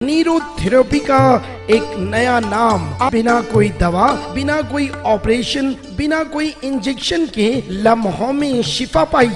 Neurotherapy का एक नया नाम। बिना कोई दवा, बिना कोई ऑपरेशन, बिना कोई इंजेक्शन के लम्हों में शिफा पाई।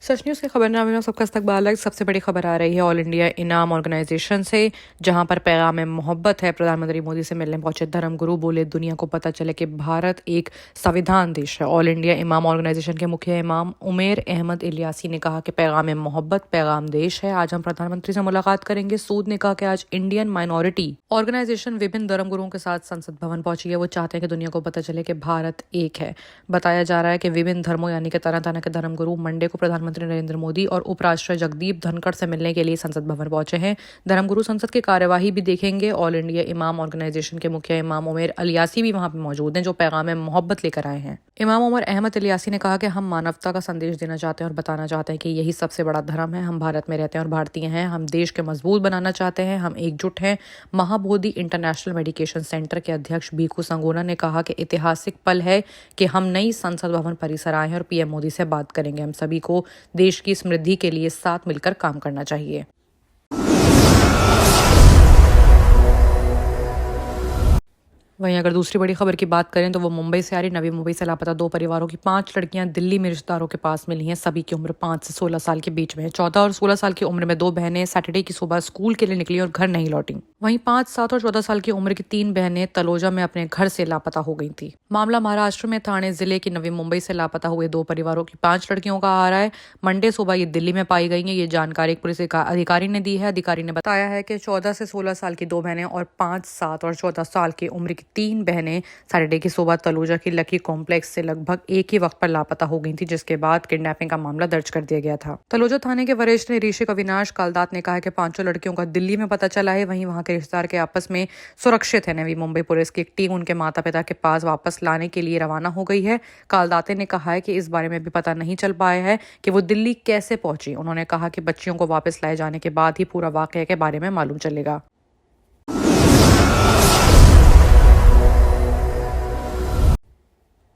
सच न्यूज़ के खबरनामे में सबका इस्तकबाल है। सबसे बड़ी खबर आ रही है ऑल इंडिया इनाम ऑर्गेनाइजेशन से, जहां पर पैगाम मोहब्बत है। प्रधानमंत्री मोदी से मिलने पहुंचे धर्मगुरु बोले, दुनिया को पता चले कि भारत एक संविधान देश है। ऑल इंडिया इमाम ऑर्गेनाइजेशन के मुखिया इमाम उमेर अहमद इलियासी ने कहा कि पैगाम मोहब्बत पैगाम देश है। आज हम प्रधानमंत्री से मुलाकात करेंगे। सूद ने कहा कि आज इंडियन माइनॉरिटी ऑर्गेनाइजेशन विभिन्न धर्मगुरुओं के साथ संसद भवन पहुंची है। वो चाहते हैं कि दुनिया को पता चले कि भारत एक है। बताया जा रहा है कि विभिन्न धर्मों यानी कि तरह तरह के धर्मगुरु मंडे को प्रधानमंत्री नरेंद्र मोदी और उपराष्ट्रपति जगदीप धनखड़ से मिलने के लिए संसद भवन पहुंचे हैं। धर्मगुरु संसद की कार्यवाही भी देखेंगे। ऑल इंडिया इमाम ऑर्गेनाइजेशन के मुखिया इमाम उमेर इलियासी भी वहां पे मौजूद हैं, जो पैगाम मोहब्बत लेकर आए हैं। इमाम उमर अहमद इलियासी ने कहा कि हम मानवता का संदेश देना चाहते हैं और बताना चाहते हैं कि यही सबसे बड़ा धर्म है। हम भारत में रहते हैं और भारतीय हैं। हम देश के मजबूत बनाना चाहते हैं। हम एकजुट हैं। महाबोधि इंटरनेशनल मेडिकेशन सेंटर के अध्यक्ष बीकू संगोना ने कहा कि ऐतिहासिक पल है कि हम नई संसद भवन परिसर आए हैं और पीएम मोदी से बात करेंगे। हम सभी को देश की समृद्धि के लिए साथ मिलकर काम करना चाहिए। वहीं अगर दूसरी बड़ी खबर की बात करें तो वो मुंबई से आ रही। नवी मुंबई से लापता 2 परिवारों की 5 लड़कियां दिल्ली में रिश्तेदारों के पास मिली हैं। सभी की उम्र 5 से 16 साल के बीच में है। 14 और 16 साल की उम्र में 2 बहनें सैटरडे की सुबह स्कूल के लिए निकली और घर नहीं लौटी। वहीं 5, 7 और 14 साल की उम्र की 3 बहनें तलोजा में अपने घर से लापता हो गई थी। मामला महाराष्ट्र में ठाणे जिले की नवी मुंबई से लापता हुए 2 परिवारों की 5 लड़कियों का आ रहा है। मंडे सुबह ये दिल्ली में पाई गई है। ये जानकारी एक पुलिस अधिकारी ने दी है। अधिकारी ने बताया है कि 14 से 16 साल की 2 बहनें और 5, 7 और 14 साल की उम्र की 3 बहनें सैटरडे की सुबह तलोजा की लकी कॉम्प्लेक्स से लगभग एक ही वक्त पर लापता हो गई थी, जिसके बाद किडनैपिंग का मामला दर्ज कर दिया गया था। तलोजा थाने के वरिष्ठ निरीक्षक अविनाश कालदात ने कहा कि 5 लड़कियों का दिल्ली में पता चला है। वहीं वहां के रिश्तेदार के आपस में सुरक्षित है। नवी मुंबई पुलिस की एक टीम उनके माता पिता के पास वापस लाने के लिए रवाना हो गई है। कालदाते ने कहा है कि इस बारे में भी पता नहीं चल पाया है कि वो दिल्ली कैसे पहुंची। उन्होंने कहा कि बच्चियों को वापस लाए जाने के बाद ही पूरा वाकया के बारे में मालूम चलेगा।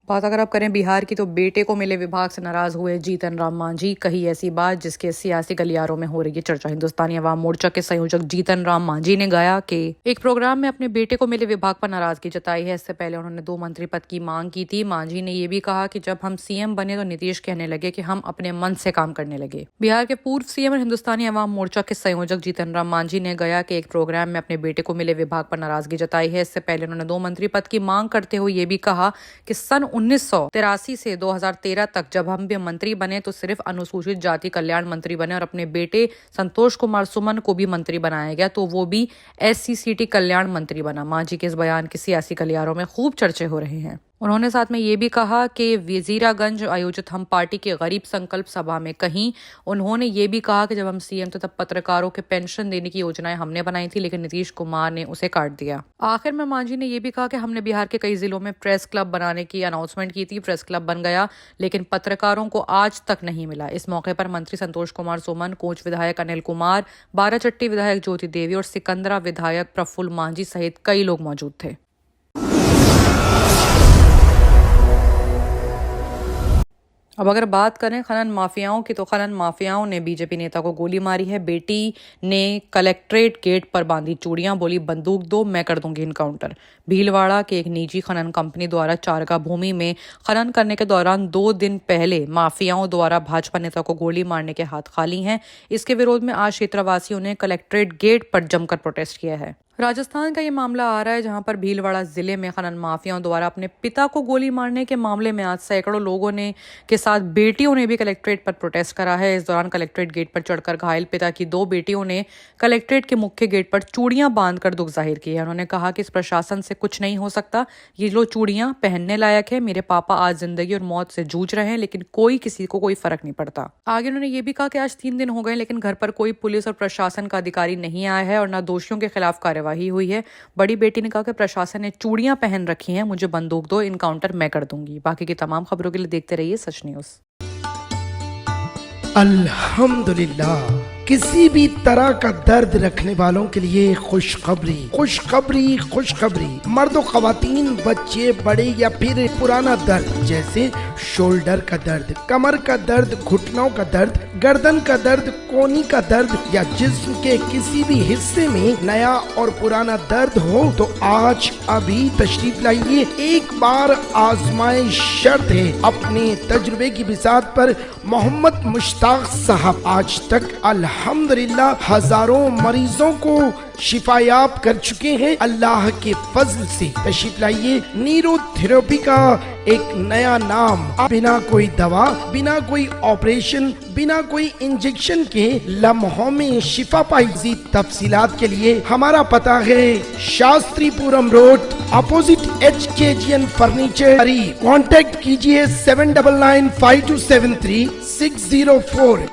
बात अगर आप करें बिहार की तो बेटे को मिले विभाग से नाराज हुए जीतन राम मांझी। कही ऐसी बात जिसके सियासी गलियारों में हो रही है चर्चा। हिंदुस्तानी अवाम मोर्चा के संयोजक जीतन राम मांझी ने गाया कि एक प्रोग्राम में अपने बेटे को मिले विभाग पर नाराजगी जताई है। इससे पहले उन्होंने 2 मंत्री पद की मांग की थी। मांझी ने यह भी कहा कि जब हम सीएम बने तो नीतीश कहने लगे कि हम अपने मन से काम करने लगे। बिहार के पूर्व सीएम और हिंदुस्तानी अवाम मोर्चा के संयोजक जीतन राम मांझी ने गया कि एक प्रोग्राम में अपने बेटे को मिले विभाग पर नाराजगी जताई है। इससे पहले उन्होंने 2 मंत्री पद की मांग करते हुए ये भी कहा कि सन 1983 से 2013 तक जब हम भी मंत्री बने तो सिर्फ अनुसूचित जाति कल्याण मंत्री बने और अपने बेटे संतोष कुमार सुमन को भी मंत्री बनाया गया, तो वो भी SC/CT कल्याण मंत्री बना। मांझी के इस बयान के सियासी गलियारों में खूब चर्चे हो रहे हैं। उन्होंने साथ में ये भी कहा कि वजीरागंज आयोजित हम पार्टी के गरीब संकल्प सभा में कहीं उन्होंने ये भी कहा कि जब हम सीएम थे तब पत्रकारों के पेंशन देने की योजनाएं हमने बनाई थी, लेकिन नीतीश कुमार ने उसे काट दिया। आखिर में मांझी ने ये भी कहा कि हमने बिहार के कई जिलों में प्रेस क्लब बनाने की अनाउंसमेंट की थी। प्रेस क्लब बन गया, लेकिन पत्रकारों को आज तक नहीं मिला। इस मौके पर मंत्री संतोष कुमार सुमन, कोच विधायक अनिल कुमार, बाराचट्टी विधायक ज्योति देवी और सिकंदरा विधायक प्रफुल्ल मांझी सहित कई लोग मौजूद थे। अब अगर बात करें खनन माफियाओं की तो खनन माफियाओं ने बीजेपी नेता को गोली मारी है। बेटी ने कलेक्ट्रेट गेट पर बांधी चूड़ियां, बोली बंदूक दो मैं कर दूंगी इनकाउंटर। भीलवाड़ा के एक निजी खनन कंपनी द्वारा चारका भूमि में खनन करने के दौरान 2 दिन पहले माफियाओं द्वारा भाजपा नेता को गोली मारने के हाथ खाली हैं। इसके विरोध में आज क्षेत्रवासियों ने कलेक्ट्रेट गेट पर जमकर प्रोटेस्ट किया है। राजस्थान का ये मामला आ रहा है, जहां पर भीलवाड़ा जिले में खनन माफियाओं द्वारा अपने पिता को गोली मारने के मामले में आज सैकड़ों लोगों ने के साथ बेटियों ने भी कलेक्ट्रेट पर प्रोटेस्ट करा है। इस दौरान कलेक्ट्रेट गेट पर चढ़कर घायल पिता की 2 बेटियों ने कलेक्ट्रेट के मुख्य गेट पर चूड़ियां बांधकर दुख जाहिर किया है। उन्होंने कहा कि इस प्रशासन से कुछ नहीं हो सकता। ये लो चूड़ियां पहनने लायक है। मेरे पापा आज जिंदगी और मौत से जूझ रहे हैं, लेकिन किसी को कोई फर्क नहीं पड़ता। आगे उन्होंने ये भी कहा कि आज 3 दिन हो गए, लेकिन घर पर कोई पुलिस और प्रशासन का अधिकारी नहीं आया है और न दोषियों के खिलाफ कार्यवाही हुई है। बड़ी बेटी ने कहा कि प्रशासन ने चूड़ियां पहन रखी हैं, मुझे बंदूक दो, इनकाउंटर मैं कर दूंगी। बाकी की तमाम खबरों के लिए देखते रहिए सच न्यूज़। अल्हम्दुलिल्लाह, किसी भी तरह का दर्द रखने वालों के लिए खुशखबरी खुशखबरी खुशखबरी। मर्द व खवातीन, बच्चे, बड़े या फिर पुराना दर्द जैसे शोल्डर का दर्द, कमर का दर्द, घुटनों का दर्द, गर्दन का दर्द, कोहनी का दर्द या जिस्म के किसी भी हिस्से में नया और पुराना दर्द हो तो आज अभी तशरीफ लाइए। एक बार आजमाए, शर्त है। अपने तजुर्बे की बिसात पर मोहम्मद मुश्ताक साहब आज तक अल्हम्दुलिल्लाह हजारों मरीजों को शिफायाब कर चुके हैं अल्लाह के फजल से। तशरीफ लाइए। न्यूरोथेरेपी का एक नया नाम, बिना कोई दवा, बिना कोई ऑपरेशन, बिना कोई इंजेक्शन के लम्हों में शिफा पाई। मजीद तफसीलात के लिए हमारा पता है Shastripuram road, opposite HKGN furniture. Contact कीजिए 7995273604।